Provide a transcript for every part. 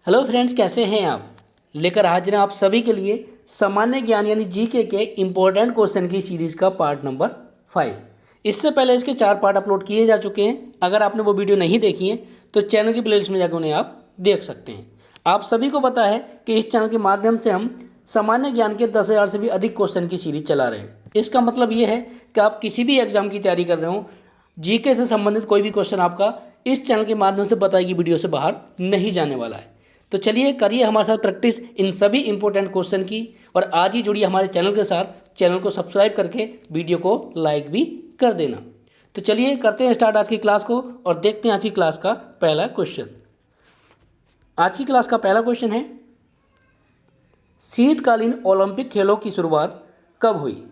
Hello friends, कैसे हैं आप। लेकर हाजिर हैं आप सभी के लिए सामान्य ज्ञान यानी जीके के इम्पोर्टेंट क्वेश्चन की सीरीज का पार्ट नंबर 5। इससे पहले इसके 4 पार्ट अपलोड किए जा चुके हैं। अगर आपने वो वीडियो नहीं देखी है तो चैनल की प्लेलिस्ट में जाकर उन्हें आप देख सकते हैं। आप सभी को पता है कि इस चैनल के माध्यम से हम सामान्य ज्ञान के 10,000 से भी अधिक क्वेश्चन की सीरीज चला रहे हैं। इसका मतलब ये है कि आप किसी भी एग्जाम की तैयारी कर रहे हो, जीके से संबंधित कोई भी क्वेश्चन आपका इस चैनल के माध्यम से बताई गई वीडियो से बाहर नहीं जाने वाला है। तो चलिए करिए हमारे साथ प्रैक्टिस इन सभी इंपॉर्टेंट क्वेश्चन की, और आज ही जुड़िए हमारे चैनल के साथ। चैनल को सब्सक्राइब करके वीडियो को लाइक भी कर देना। तो चलिए करते हैं स्टार्ट आज की क्लास को और देखते हैं आज की क्लास का पहला क्वेश्चन। आज की क्लास का पहला क्वेश्चन है, शीतकालीन ओलंपिक खेलों की शुरुआत कब हुई।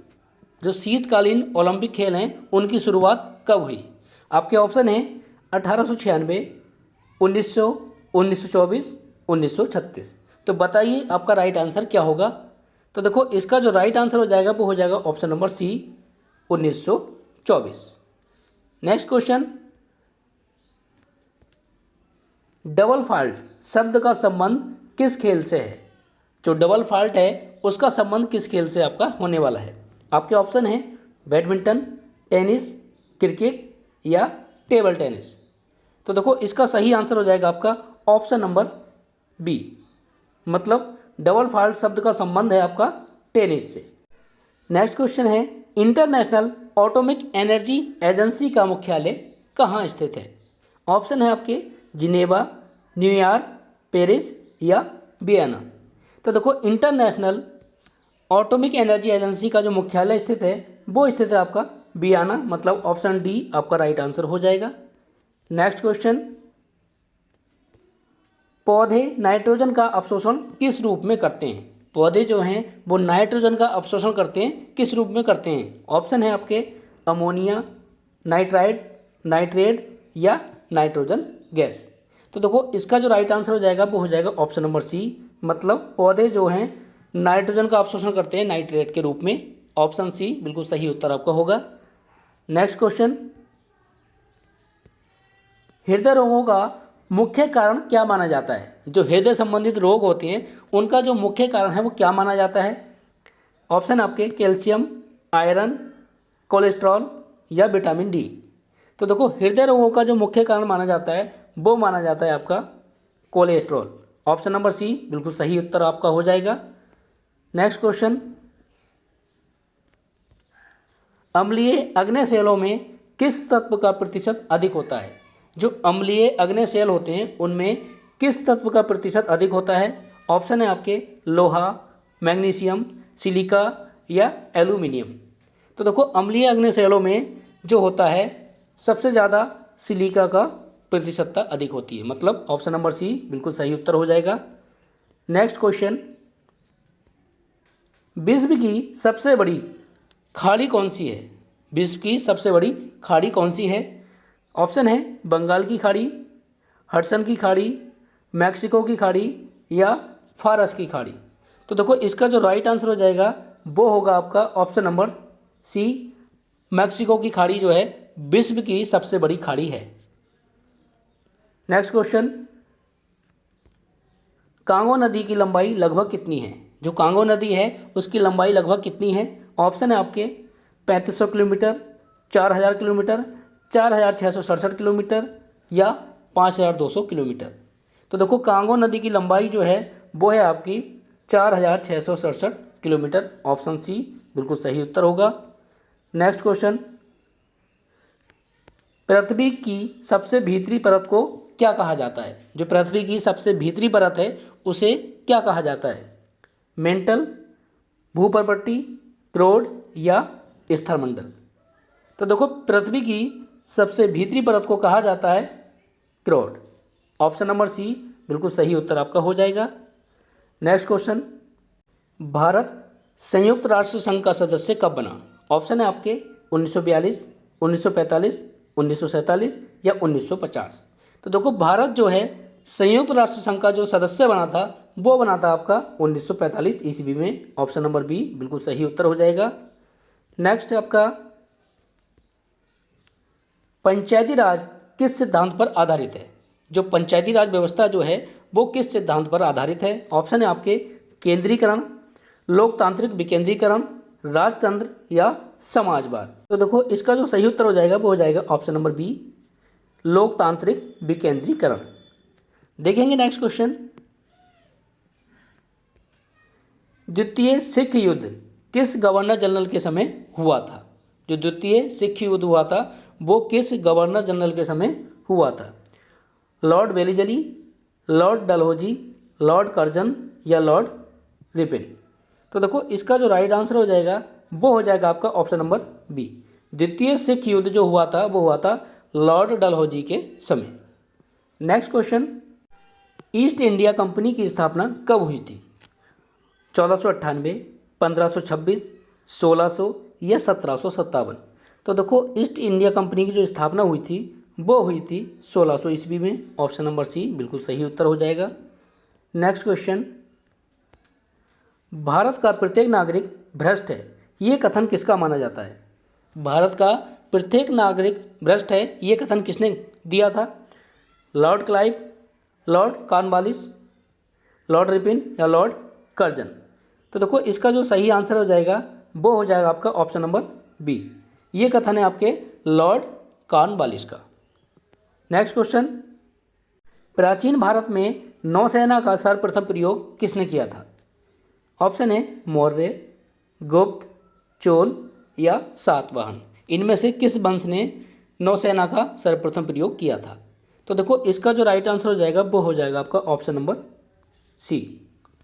जो शीतकालीन ओलंपिक खेल हैं उनकी शुरुआत कब हुई। आपके ऑप्शन है 1896, 1900, 1924, 1936। तो बताइए आपका राइट आंसर क्या होगा। तो देखो इसका जो राइट आंसर हो जाएगा वो हो जाएगा option number C, 1924। Next question, double fault शब्द का संबंध किस खेल से है। जो डबल फॉल्ट है उसका संबंध किस खेल से आपका होने वाला है। आपके ऑप्शन है बैडमिंटन, टेनिस, क्रिकेट या टेबल टेनिस। तो देखो इसका सही आंसर हो जाएगा आपका ऑप्शन नंबर बी, मतलब डबल फॉल्ट शब्द का संबंध है आपका टेनिस से। नेक्स्ट क्वेश्चन है, इंटरनेशनल एटॉमिक एनर्जी एजेंसी का मुख्यालय कहाँ स्थित है। ऑप्शन है आपके जिनेवा, न्यूयॉर्क, पेरिस या वियना। तो देखो इंटरनेशनल एटॉमिक एनर्जी एजेंसी का जो मुख्यालय स्थित है वो स्थित है आपका वियना, मतलब ऑप्शन डी आपका राइट आंसर हो जाएगा। नेक्स्ट क्वेश्चन, पौधे नाइट्रोजन का अवशोषण किस रूप में करते हैं। पौधे जो हैं वो नाइट्रोजन का अवशोषण करते हैं, किस रूप में करते हैं। ऑप्शन है आपके अमोनिया, नाइट्राइट, नाइट्रेट या नाइट्रोजन गैस। तो देखो इसका जो राइट आंसर हो जाएगा वो हो जाएगा ऑप्शन नंबर सी, मतलब पौधे जो हैं नाइट्रोजन का अवशोषण करते हैं नाइट्रेट के रूप में। ऑप्शन सी बिल्कुल सही उत्तर आपका होगा। नेक्स्ट क्वेश्चन, हृदय रोगों का मुख्य कारण क्या माना जाता है। जो हृदय संबंधित रोग होते हैं उनका जो मुख्य कारण है वो क्या माना जाता है। ऑप्शन आपके कैल्शियम, आयरन, कोलेस्ट्रॉल या विटामिन डी। तो देखो हृदय रोगों का जो मुख्य कारण माना जाता है वो माना जाता है आपका कोलेस्ट्रॉल। ऑप्शन नंबर सी बिल्कुल सही उत्तर आपका हो जाएगा। नेक्स्ट क्वेश्चन, अम्लीय अग्न्य सेलों में किस तत्व का प्रतिशत अधिक होता है। जो अम्लीय अग्न्य सेल होते हैं उनमें किस तत्व का प्रतिशत अधिक होता है। ऑप्शन है आपके लोहा, मैग्नीशियम, सिलिका या एल्यूमिनियम। तो देखो अम्लीय अग्न्य सेलों में जो होता है सबसे ज़्यादा सिलिका का प्रतिशतता अधिक होती है, मतलब ऑप्शन नंबर सी बिल्कुल सही उत्तर हो जाएगा। नेक्स्ट क्वेश्चन, विश्व की सबसे बड़ी खाड़ी कौन सी है। विश्व की सबसे बड़ी खाड़ी कौन सी है। ऑप्शन है बंगाल की खाड़ी, हडसन की खाड़ी, मैक्सिको की खाड़ी या फारस की खाड़ी। तो देखो इसका जो राइट आंसर हो जाएगा वो होगा आपका ऑप्शन नंबर सी, मैक्सिको की खाड़ी जो है विश्व की सबसे बड़ी खाड़ी है। नेक्स्ट क्वेश्चन, कांगो नदी की लंबाई लगभग कितनी है। जो कांगो नदी है उसकी लंबाई लगभग कितनी है। ऑप्शन है आपके 3500 किलोमीटर, 4000 किलोमीटर, 4667 किलोमीटर या 5200 किलोमीटर। तो देखो कांगो नदी की लंबाई जो है वो है आपकी 4667 किलोमीटर। ऑप्शन सी बिल्कुल सही उत्तर होगा। नेक्स्ट क्वेश्चन, पृथ्वी की सबसे भीतरी परत को क्या कहा जाता है। जो पृथ्वी की सबसे भीतरी परत है उसे क्या कहा जाता है। मेंटल, भूपर्वती, क्रोड या स्थलमंडल। तो देखो पृथ्वी की सबसे भीतरी परत को कहा जाता है क्रोड। ऑप्शन नंबर सी बिल्कुल सही उत्तर आपका हो जाएगा। नेक्स्ट क्वेश्चन, भारत संयुक्त राष्ट्र संघ का सदस्य कब बना। ऑप्शन है आपके 1942, 1945, 1947 या 1950। तो देखो भारत जो है संयुक्त राष्ट्र संघ का जो सदस्य बना था वो बना था आपका 1945 ईस्वी में। ऑप्शन नंबर बी बिल्कुल सही उत्तर हो जाएगा। नेक्स्ट आपका, पंचायती राज किस सिद्धांत पर आधारित है। जो पंचायती राज व्यवस्था जो है वो किस सिद्धांत पर आधारित है? ऑप्शन है आपके केंद्रीकरण, लोकतांत्रिक विकेंद्रीकरण, राजतंत्र या समाजवाद। तो देखो इसका जो सही उत्तर हो जाएगा वो हो जाएगा ऑप्शन नंबर बी, लोकतांत्रिक विकेंद्रीकरण। देखेंगे नेक्स्ट क्वेश्चन, द्वितीय सिख युद्ध किस गवर्नर जनरल के समय हुआ था? जो द्वितीय सिख युद्ध हुआ था वो किस गवर्नर जनरल के समय हुआ था? Lord Wellesley, Lord Dalhousie, Lord Curzon या लॉर्ड रिपन? तो देखो इसका जो राइट आंसर हो जाएगा वो हो जाएगा आपका ऑप्शन नंबर बी। द्वितीय सिख युद्ध जो हुआ था वो हुआ था लॉर्ड डलहौजी के समय। Next question, east India company की स्थापना कब हुई थी? 1498, 1526, 1600 या 1757? तो देखो ईस्ट इंडिया कंपनी की जो स्थापना हुई थी वो हुई थी 1600 ईस्वी में। ऑप्शन नंबर सी बिल्कुल सही उत्तर हो जाएगा। नेक्स्ट क्वेश्चन, भारत का प्रत्येक नागरिक भ्रष्ट है, ये कथन किसका माना जाता है? भारत का प्रत्येक नागरिक भ्रष्ट है, ये कथन किसने दिया था? Lord Clive, Lord Cornwallis, Lord Ripon या लॉर्ड कर्जन? तो देखो इसका जो सही आंसर हो जाएगा वो हो जाएगा आपका ऑप्शन नंबर बी, ये कथन है आपके लॉर्ड कॉर्नवालिस का। नेक्स्ट क्वेश्चन, प्राचीन भारत में नौसेना का सर्वप्रथम प्रयोग किसने किया था? ऑप्शन है मौर्य, गुप्त, चोल या सातवाहन? इनमें से किस वंश ने नौसेना का सर्वप्रथम प्रयोग किया था? तो देखो इसका जो राइट आंसर हो जाएगा वो हो जाएगा आपका ऑप्शन नंबर सी,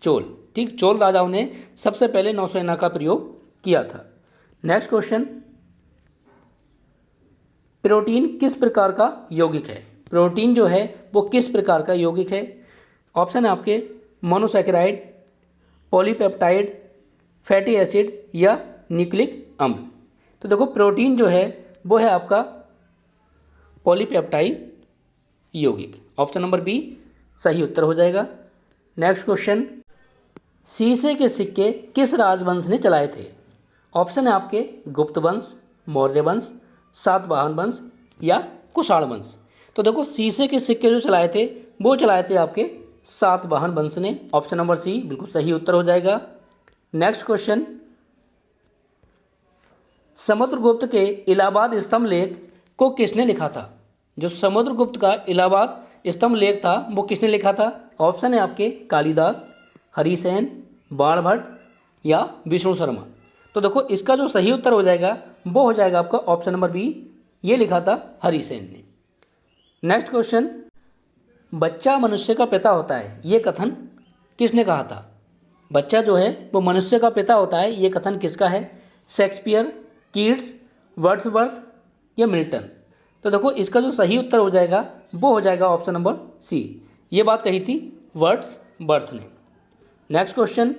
चोल। ठीक, चोल राजाओं ने सबसे पहले नौसेना का प्रयोग किया था। नेक्स्ट क्वेश्चन, प्रोटीन किस प्रकार का यौगिक है? प्रोटीन जो है वो किस प्रकार का यौगिक है? ऑप्शन है आपके मोनोसैकेराइड, पॉलीपेप्टाइड, फैटी एसिड या न्यूक्लिक अम्ल? तो देखो प्रोटीन जो है वो है आपका पॉलीपेप्टाइड यौगिक। ऑप्शन नंबर बी सही उत्तर हो जाएगा। नेक्स्ट क्वेश्चन, शीशे के सिक्के किस राजवंश ने चलाए थे? ऑप्शन है आपके गुप्त वंश, मौर्य वंश, सातवाहन वंश या कुषाण वंश? तो देखो शीशे के सिक्के जो चलाए थे वो चलाए थे आपके सातवाहन वंश ने। ऑप्शन नंबर सी बिल्कुल सही उत्तर हो जाएगा। नेक्स्ट क्वेश्चन, समुद्रगुप्त के इलाहाबाद स्तंभ लेख को किसने लिखा था? जो समुद्रगुप्त का इलाहाबाद स्तंभ लेख था वो किसने लिखा था? ऑप्शन है आपके कालिदास, हरिसेन, बाणभट्ट या विष्णु शर्मा? तो देखो इसका जो सही उत्तर हो जाएगा वो हो जाएगा आपका ऑप्शन नंबर बी, ये लिखा था हरिसेन ने। नेक्स्ट क्वेश्चन, बच्चा मनुष्य का पिता होता है, ये कथन किसने कहा था? बच्चा जो है वो मनुष्य का पिता होता है, ये कथन किसका है? शेक्सपियर, कीट्स, वर्ड्सवर्थ या मिल्टन? तो देखो इसका जो सही उत्तर हो जाएगा वो हो जाएगा ऑप्शन नंबर सी, ये बात कही थी वर्ड्सवर्थ ने। नेक्स्ट क्वेश्चन,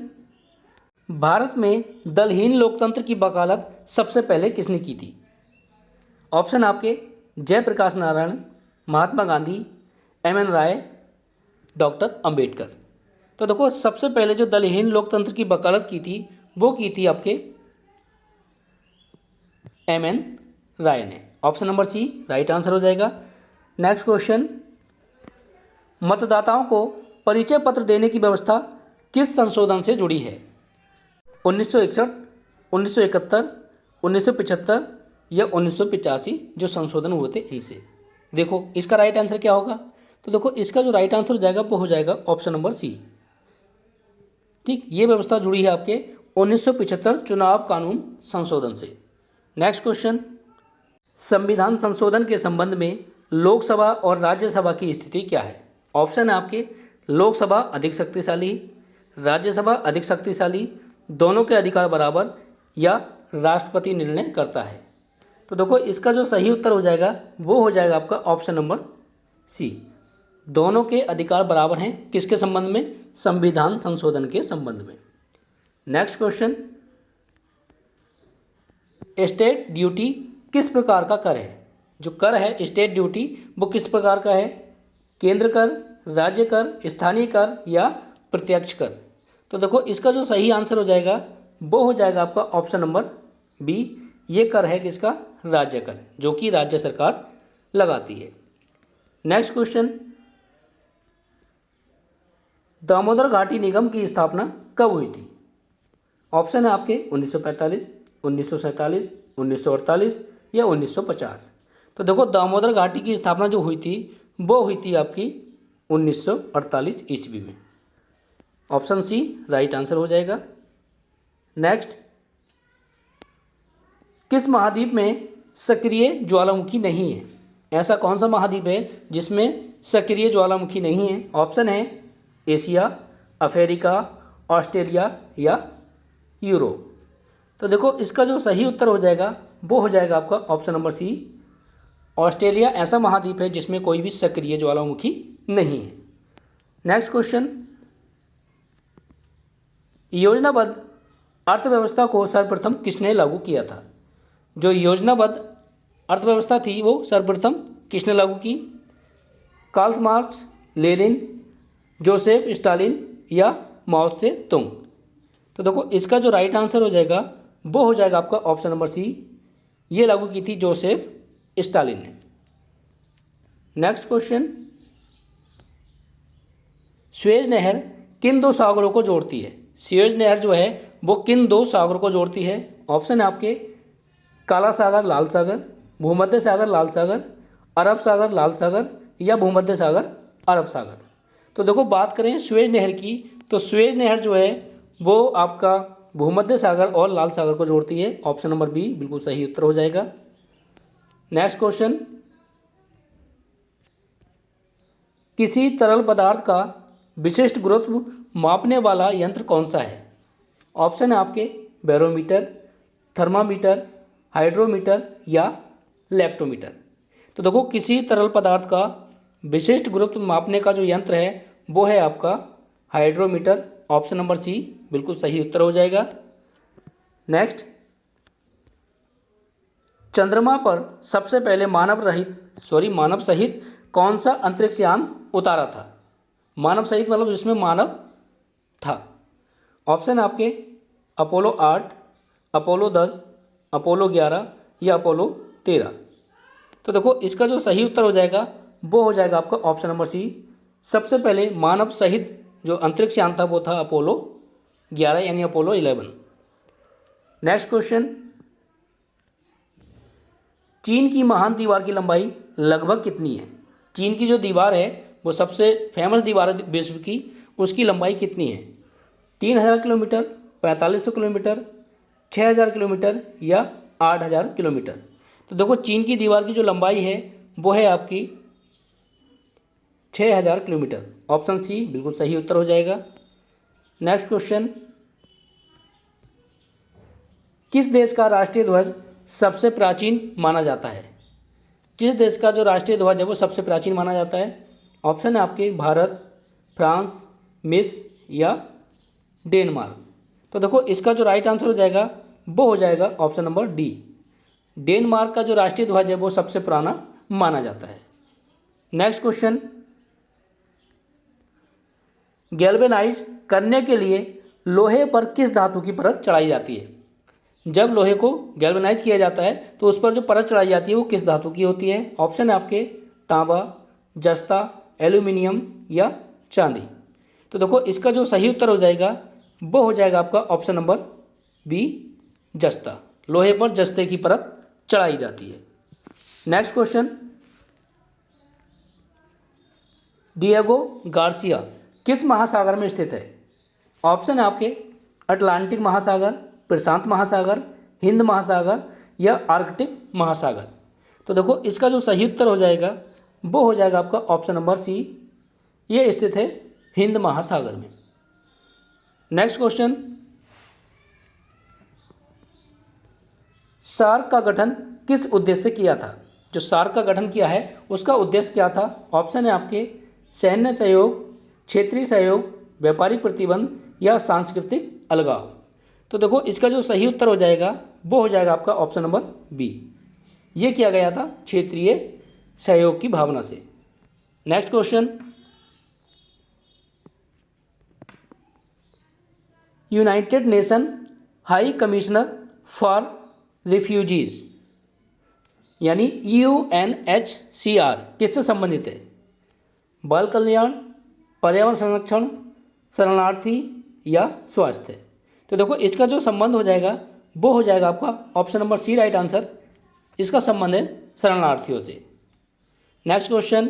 भारत में दलहीन लोकतंत्र की वकालत सबसे पहले किसने की थी? ऑप्शन आपके जयप्रकाश नारायण, महात्मा गांधी, एम.एन. राय, डॉक्टर अंबेडकर? तो देखो सबसे पहले जो दलहीन लोकतंत्र की वकालत की थी वो की थी आपके एम.एन. राय ने। Option number C right answer हो जाएगा। नेक्स्ट क्वेश्चन, मतदाताओं को परिचय पत्र देने की व्यवस्था किस संशोधन से जुड़ी है? 1961, 1971, 1975 या 1985 जो संशोधन हुए थे इनसे? देखो इसका राइट आंसर क्या होगा? तो देखो इसका जो राइट आंसर हो जाएगा वो हो जाएगा ऑप्शन नंबर सी। ठीक, ये व्यवस्था जुड़ी है आपके 1975 चुनाव कानून संशोधन से। नेक्स्ट क्वेश्चन, संविधान संशोधन के संबंध में लोकसभा और राज्यसभा की स्थिति क्या है? ऑप्शन है आपके लोकसभा अधिक शक्तिशाली, राज्यसभा अधिक शक्तिशाली, दोनों के अधिकार बराबर या राष्ट्रपति निर्णय करता है? तो देखो इसका जो सही उत्तर हो जाएगा वो हो जाएगा आपका ऑप्शन नंबर सी, दोनों के अधिकार बराबर हैं। किसके संबंध में? संविधान संशोधन के संबंध में। नेक्स्ट क्वेश्चन, स्टेट ड्यूटी किस प्रकार का कर है? जो कर है स्टेट ड्यूटी वो किस प्रकार का है? केंद्र कर, राज्य कर, स्थानीय कर या प्रत्यक्ष कर? तो देखो इसका जो सही आंसर हो जाएगा वो हो जाएगा आपका ऑप्शन नंबर बी, ये कर है किसका? राज्य कर, जो कि राज्य सरकार लगाती है। नेक्स्ट क्वेश्चन, दामोदर घाटी निगम की स्थापना कब हुई थी? ऑप्शन है आपके 1945, 1947, 1948 या 1950। तो देखो दामोदर घाटी की स्थापना जो हुई थी वो हुई थी आपकी 1948 ईस्वी में। ऑप्शन सी राइट आंसर हो जाएगा। नेक्स्ट, किस महाद्वीप में सक्रिय ज्वालामुखी नहीं है? ऐसा कौन सा महाद्वीप है जिसमें सक्रिय ज्वालामुखी नहीं है? ऑप्शन है एशिया, अफ्रीका, ऑस्ट्रेलिया या यूरोप। तो देखो इसका जो सही उत्तर हो जाएगा वो हो जाएगा आपका ऑप्शन नंबर सी, ऑस्ट्रेलिया ऐसा महाद्वीप है जिसमें कोई भी सक्रिय ज्वालामुखी नहीं है। नेक्स्ट क्वेश्चन, योजनाबद्ध अर्थव्यवस्था को सर्वप्रथम किसने लागू किया था? जो योजनाबद्ध अर्थव्यवस्था थी वो सर्वप्रथम किसने लागू की? Karl Marx, Lenin, Joseph Stalin या माओ त्से तुंग। तो देखो इसका जो राइट आंसर हो जाएगा वो हो जाएगा आपका ऑप्शन नंबर सी, ये लागू की थी जोसेफ स्टालिन ने। नेक्स्ट क्वेश्चन, सुएज नहर किन दो सागरों को जोड़ती है? सुएज नहर जो है वो किन दो सागरों को जोड़ती है? ऑप्शन है आपके काला सागर लाल सागर, भूमध्य सागर लाल सागर, अरब सागर लाल सागर या भूमध्य सागर अरब सागर। तो देखो बात करें सुएज नहर की, तो सुएज नहर जो है वो आपका भूमध्य सागर और लाल सागर को जोड़ती है। ऑप्शन नंबर बी बिल्कुल सही उत्तर हो जाएगा। नेक्स्ट क्वेश्चन, किसी तरल पदार्थ का विशिष्ट गुरुत्व मापने वाला यंत्र कौन सा है? ऑप्शन है आपके बैरोमीटर, थर्मामीटर, हाइड्रोमीटर या लैक्टोमीटर। तो देखो किसी तरल पदार्थ का विशिष्ट गुरुत्व मापने का जो यंत्र है वो है आपका हाइड्रोमीटर। ऑप्शन नंबर सी बिल्कुल सही उत्तर हो जाएगा। नेक्स्ट, चंद्रमा पर सबसे पहले मानव सहित कौन सा अंतरिक्ष यान उतारा था? मानव सहित मतलब जिसमें मानव था। ऑप्शन आपके अपोलो 8, अपोलो 10, अपोलो 11 या अपोलो 13। तो देखो इसका जो सही उत्तर हो जाएगा वो हो जाएगा आपका ऑप्शन नंबर सी, सबसे पहले मानव सहित जो अंतरिक्ष यान था वो था अपोलो 11 यानी अपोलो 11। नेक्स्ट क्वेश्चन, चीन की महान दीवार की लंबाई लगभग कितनी है? चीन की जो दीवार है वो सबसे फेमस दीवार है विश्व की, उसकी लंबाई कितनी है? 3000 किलोमीटर, 4500 किलोमीटर, 6000 किलोमीटर या 8000 किलोमीटर। तो देखो चीन की दीवार की जो लंबाई है वो है आपकी 6000 किलोमीटर। ऑप्शन सी बिल्कुल सही उत्तर हो जाएगा। नेक्स्ट क्वेश्चन, किस देश का राष्ट्रीय ध्वज सबसे प्राचीन माना जाता है? किस देश का जो राष्ट्रीय ध्वज है वो सबसे प्राचीन माना जाता है? ऑप्शन है आपके भारत, फ्रांस, मिस्र या डेनमार्क। तो देखो इसका जो राइट आंसर हो जाएगा वो हो जाएगा ऑप्शन नंबर डी, डेनमार्क का जो राष्ट्रीय ध्वज है वो सबसे पुराना माना जाता है। नेक्स्ट क्वेश्चन, गैल्वेनाइज करने के लिए लोहे पर किस धातु की परत चढ़ाई जाती है? जब लोहे को गैल्वेनाइज किया जाता है तो उस पर जो परत चढ़ाई जाती है वो किस धातु की होती है? ऑप्शन है आपके तांबा, जस्ता, एल्यूमिनियम या चांदी। तो देखो इसका जो सही उत्तर हो जाएगा वो हो जाएगा आपका ऑप्शन नंबर बी, जस्ता। लोहे पर जस्ते की परत चढ़ाई जाती है। नेक्स्ट क्वेश्चन, डिएगो गार्सिया किस महासागर में स्थित है? ऑप्शन है आपके अटलांटिक महासागर, प्रशांत महासागर, हिंद महासागर या आर्कटिक महासागर। तो देखो इसका जो सही उत्तर हो जाएगा वो हो जाएगा आपका ऑप्शन नंबर सी, ये स्थित है हिंद महासागर में। नेक्स्ट क्वेश्चन, सार्क का गठन किस उद्देश्य से किया था? जो सार्क का गठन किया है उसका उद्देश्य क्या था? ऑप्शन है आपके सैन्य सहयोग, क्षेत्रीय सहयोग, व्यापारिक प्रतिबंध या सांस्कृतिक अलगाव। तो देखो इसका जो सही उत्तर हो जाएगा वो हो जाएगा आपका ऑप्शन नंबर बी, ये किया गया था क्षेत्रीय सहयोग की भावना से। Next question, United nation high commissioner for refugees यानी UNHCR किससे संबंधित है? बाल कल्याण, पर्यावरण संरक्षण, शरणार्थी या स्वास्थ्य। तो देखो इसका जो संबंध हो जाएगा वो हो जाएगा आपका option number C right answer. इसका संबंध है शरणार्थियों से। नेक्स्ट क्वेश्चन,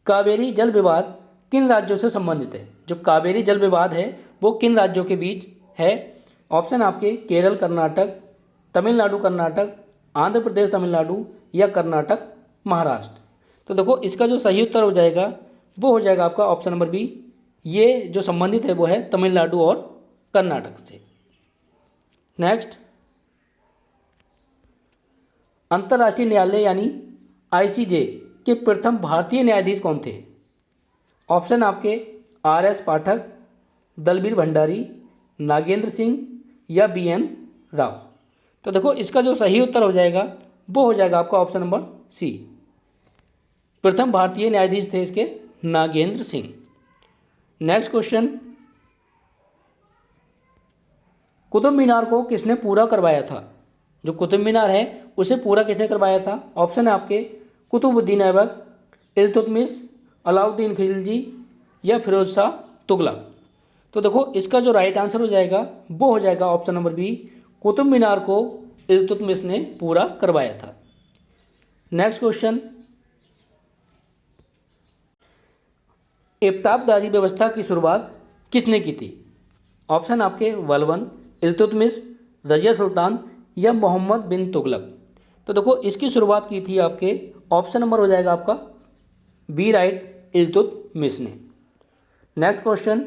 कावेरी जल विवाद किन राज्यों से संबंधित है? जो कावेरी जल विवाद है वो किन राज्यों के बीच है? ऑप्शन आपके केरल कर्नाटक, तमिलनाडु कर्नाटक, आंध्र प्रदेश तमिलनाडु या कर्नाटक महाराष्ट्र। तो देखो इसका जो सही उत्तर हो जाएगा वो हो जाएगा आपका ऑप्शन नंबर बी। ये जो संबंधित है वो है तमिलनाडु और कर्नाटक से। नेक्स्ट, अंतर्राष्ट्रीय न्यायालय यानी आईसीजे के प्रथम भारतीय न्यायाधीश कौन थे? ऑप्शन आपके आर.एस. पाठक, दलबीर भंडारी, नागेंद्र सिंह या बी.एन. राव। तो देखो इसका जो सही उत्तर हो जाएगा वो हो जाएगा आपका ऑप्शन नंबर सी। प्रथम भारतीय न्यायाधीश थे इसके नागेंद्र सिंह। नेक्स्ट क्वेश्चन, कुतुब मीनार को किसने पूरा करवाया था? जो कुतुब मीनार है उसे पूरा किसने करवाया था? ऑप्शन है आपके कुतुबुद्दीन ऐबक, इल्तुतमिश, अलाउद्दीन खिलजी या फिरोज शाह तुगलक। तो देखो इसका जो राइट आंसर हो जाएगा वो हो जाएगा option number B. Qutub Minar को इल्तुतमिश ने पूरा करवाया था। नेक्स्ट क्वेश्चन, इब्तादारी व्यवस्था की शुरुआत किसने की थी? ऑप्शन आपके बलबन, इल्तुतमिश, रजिया सुल्तान या मोहम्मद बिन तुगलक। तो देखो इसकी शुरुआत की थी आपके ऑप्शन नंबर हो जाएगा आपका बी राइट, इल्तुतमिश ने। नेक्स्ट क्वेश्चन,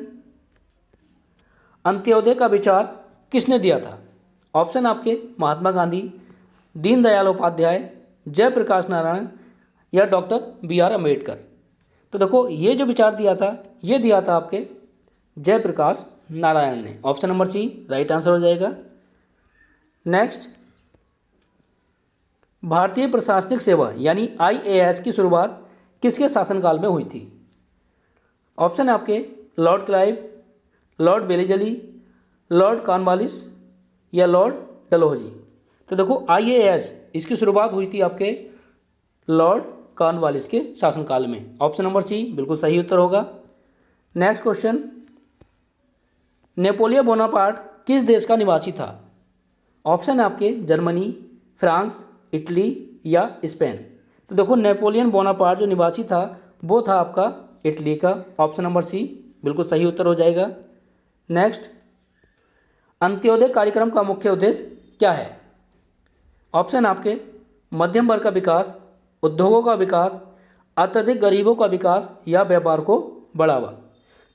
अंत्योदय का विचार किसने दिया था? ऑप्शन आपके महात्मा गांधी, दीनदयाल उपाध्याय, जयप्रकाश नारायण या डॉक्टर बी.आर. अम्बेडकर। तो देखो ये जो विचार दिया था ये दिया था आपके जयप्रकाश नारायण ने। Option number C right answer हो जाएगा। नेक्स्ट, भारतीय प्रशासनिक सेवा यानी आईएएस की शुरुआत किसके शासनकाल में हुई थी? ऑप्शन है आपके Lord Clive, Lord Wellesley, Lord Cornwallis या लॉर्ड डलहौजी। तो देखो आईएएस इसकी शुरुआत हुई थी आपके लॉर्ड कॉर्नवालिस के शासनकाल में। ऑप्शन नंबर सी बिल्कुल सही उत्तर होगा। नेक्स्ट क्वेश्चन, नेपोलियन बोनापार्ट किस देश का निवासी था? ऑप्शन है आपके जर्मनी, फ्रांस, इटली या स्पेन। तो देखो नेपोलियन बोनापार्ट जो निवासी था वो था आपका इटली का। ऑप्शन नंबर सी बिल्कुल सही उत्तर हो जाएगा। नेक्स्ट, अंत्योदय कार्यक्रम का मुख्य उद्देश्य क्या है? ऑप्शन आपके मध्यम वर्ग का विकास, उद्योगों का विकास, अत्यधिक गरीबों का विकास या व्यापार को बढ़ावा।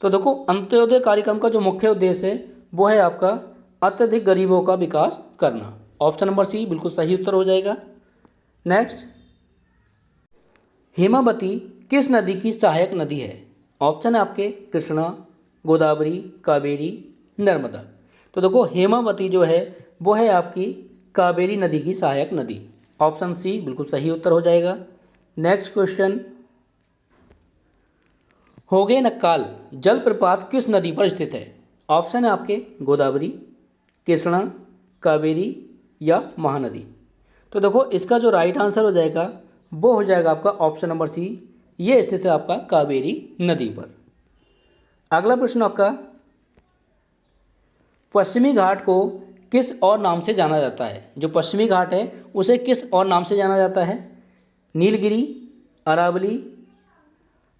तो देखो अंत्योदय कार्यक्रम का जो मुख्य उद्देश्य है वो है आपका अत्यधिक गरीबों का विकास करना। ऑप्शन नंबर सी बिल्कुल सही उत्तर हो जाएगा। नेक्स्ट, हेमावती किस नदी की सहायक नदी है? ऑप्शन है आपके कृष्णा, गोदावरी, कावेरी, नर्मदा। तो देखो हेमावती जो है वो है आपकी कावेरी नदी की सहायक नदी। ऑप्शन सी बिल्कुल सही उत्तर हो जाएगा। नेक्स्ट क्वेश्चन, होगेनक्काल जलप्रपात किस नदी पर स्थित है? ऑप्शन है आपके गोदावरी, कृष्णा, कावेरी या महानदी। तो देखो इसका जो राइट आंसर हो जाएगा वो हो जाएगा आपका ऑप्शन नंबर सी। ये स्थित है आपका कावेरी नदी पर। अगला प्रश्न आपका, पश्चिमी घाट को किस और नाम से जाना जाता है? जो पश्चिमी घाट है उसे किस और नाम से जाना जाता है? नीलगिरी, अरावली,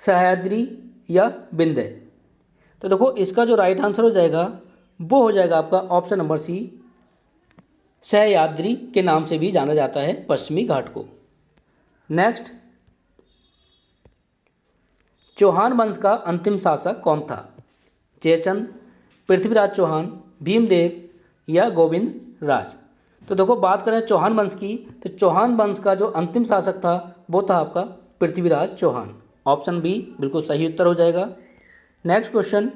सह्याद्री या विंध्य। तो देखो इसका जो राइट आंसर हो जाएगा वो हो जाएगा आपका ऑप्शन नंबर सी, सह्याद्री के नाम से भी जाना जाता है पश्चिमी घाट को। नेक्स्ट, चौहान वंश का अंतिम शासक कौन था? जयचंद, पृथ्वीराज चौहान, भीमदेव या गोविंद राज। तो देखो बात करें चौहान वंश की तो चौहान वंश का जो अंतिम शासक था वो था आपका पृथ्वीराज चौहान। ऑप्शन बी बिल्कुल सही उत्तर हो जाएगा। नेक्स्ट क्वेश्चन,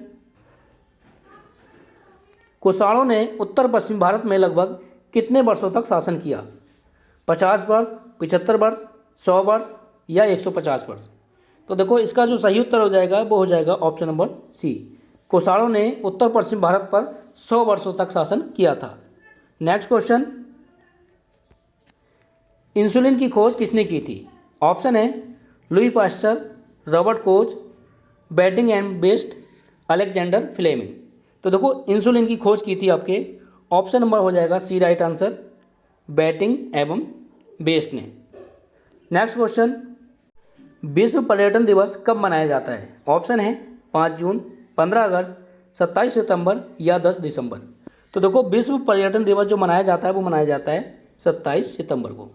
कुषाणों ने उत्तर पश्चिम भारत में लगभग कितने वर्षों तक शासन किया? 50 वर्ष, 75 वर्ष, 100 वर्ष या 150 वर्ष। तो देखो इसका जो सही उत्तर हो जाएगा वो हो जाएगा ऑप्शन नंबर सी। कुषाणों ने उत्तर पश्चिम भारत पर 100 वर्षों तक शासन किया था। नेक्स्ट क्वेश्चन, इंसुलिन की खोज किसने की थी? ऑप्शन है Louis Pasteur, Robert Koch, Banting and Best Alexander Fleming. तो देखो इंसुलिन की खोज की थी आपके, ऑप्शन नंबर हो जाएगा सी राइट आंसर, बैटिंग एवं बेस्ट ने। नेक्स्ट क्वेश्चन, विश्व पर्यटन दिवस कब मनाया जाता है? ऑप्शन है 5 जून, 15 अगस्त, 27 सितंबर या 10 दिसंबर। तो देखो विश्व पर्यटन दिवस जो मनाया जाता है वो मनाया जाता है 27 सितंबर को।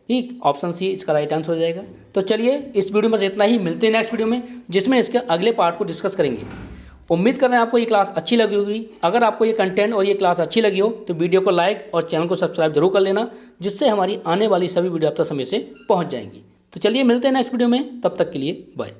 ठीक, ऑप्शन सी इसका राइट आंसर हो जाएगा। तो चलिए इस वीडियो में बस इतना ही, मिलते हैं नेक्स्ट वीडियो में जिसमें इसके अगले पार्ट को डिस्कस करेंगे। उम्मीद कर रहे हैं आपको ये क्लास अच्छी लगी होगी। अगर आपको ये कंटेंट और ये क्लास अच्छी लगी हो तो वीडियो को लाइक और चैनल को सब्सक्राइब जरूर कर लेना, जिससे हमारी आने वाली सभी वीडियो आप तक समय से पहुंच जाएंगी। तो चलिए मिलते हैं नेक्स्ट वीडियो में, तब तक के लिए बाय।